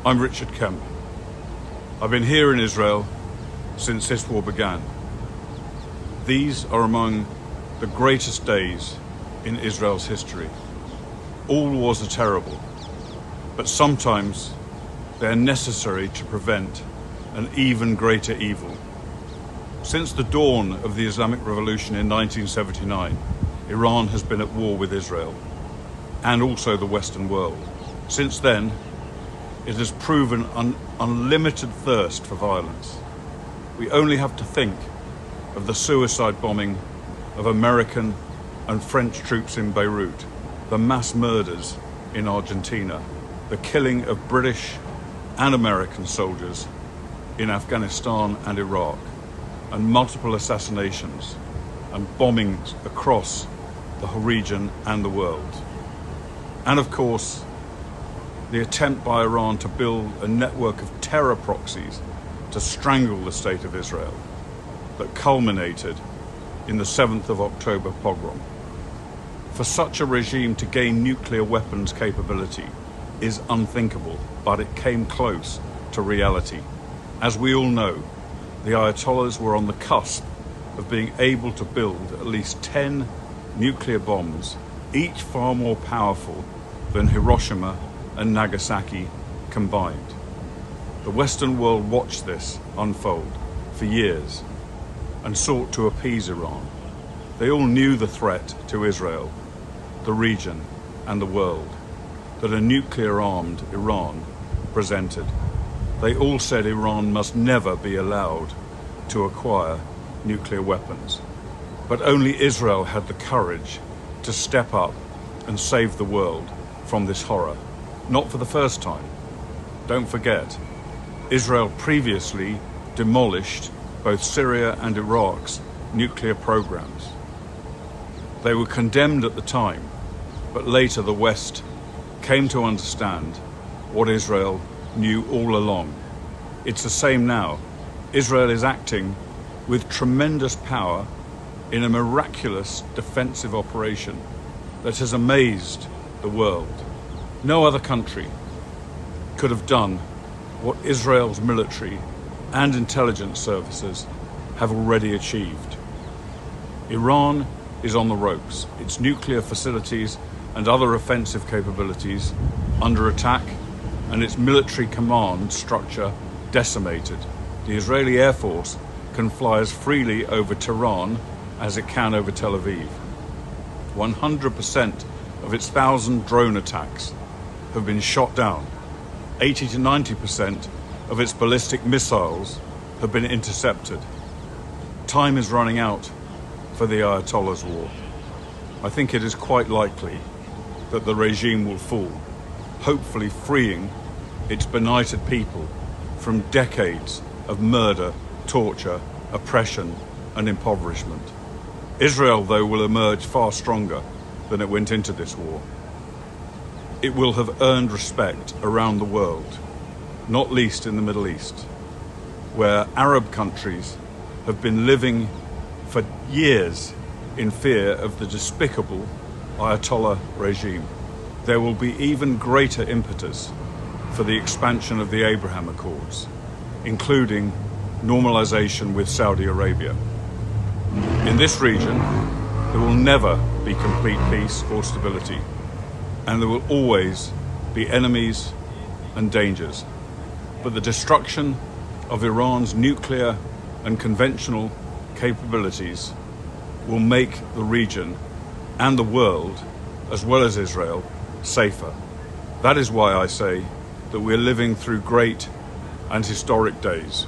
I'm Richard Kemp. I've been here in Israel since this war began. These are among the greatest days in Israel's history. All wars are terrible, but sometimes they are necessary to prevent an even greater evil. Since the dawn of the Islamic Revolution in 1979, Iran has been at war with Israel and also the Western world. Since then, it has proven an unlimited thirst for violence. We only have to think of the suicide bombing of American and French troops in Beirut, the mass murders in Argentina, the killing of British and American soldiers in Afghanistan and Iraq, and multiple assassinations and bombings across the region and the world. And of course, the attempt by Iran to build a network of terror proxies to strangle the state of Israel that culminated in the 7th of October pogrom. For such a regime to gain nuclear weapons capability is unthinkable, but it came close to reality. As we all know, the Ayatollahs were on the cusp of being able to build at least 10 nuclear bombs, each far more powerful than Hiroshima and Nagasaki combined. The Western world watched this unfold for years and sought to appease Iran. They all knew the threat to Israel, the region, and the world that a nuclear-armed Iran presented. They all said Iran must never be allowed to acquire nuclear weapons. But only Israel had the courage to step up and save the world from this horror. Not for the first time. Don't forget, Israel previously demolished both Syria and Iraq's nuclear programs. They were condemned at the time, but later the West came to understand what Israel knew all along. It's the same now. Israel is acting with tremendous power in a miraculous defensive operation that has amazed the world. No other country could have done what Israel's military and intelligence services have already achieved. Iran is on the ropes. Its nuclear facilities and other offensive capabilities under attack, and its military command structure decimated. The Israeli Air Force can fly as freely over Tehran as it can over Tel Aviv. 100% of its 1,000 drone attacks have been shot down. 80 to 90% of its ballistic missiles have been intercepted. Time is running out for the Ayatollah's war. I think it is quite likely that the regime will fall, hopefully freeing its benighted people from decades of murder, torture, oppression, and impoverishment. Israel, though, will emerge far stronger than it went into this war. It will have earned respect around the world, not least in the Middle East, where Arab countries have been living for years in fear of the despicable Ayatollah regime. There will be even greater impetus for the expansion of the Abraham Accords, including normalization with Saudi Arabia. In this region, there will never be complete peace or stability, and there will always be enemies and dangers. But the destruction of Iran's nuclear and conventional capabilities will make the region and the world, as well as Israel, safer. That is why I say that we're living through great and historic days.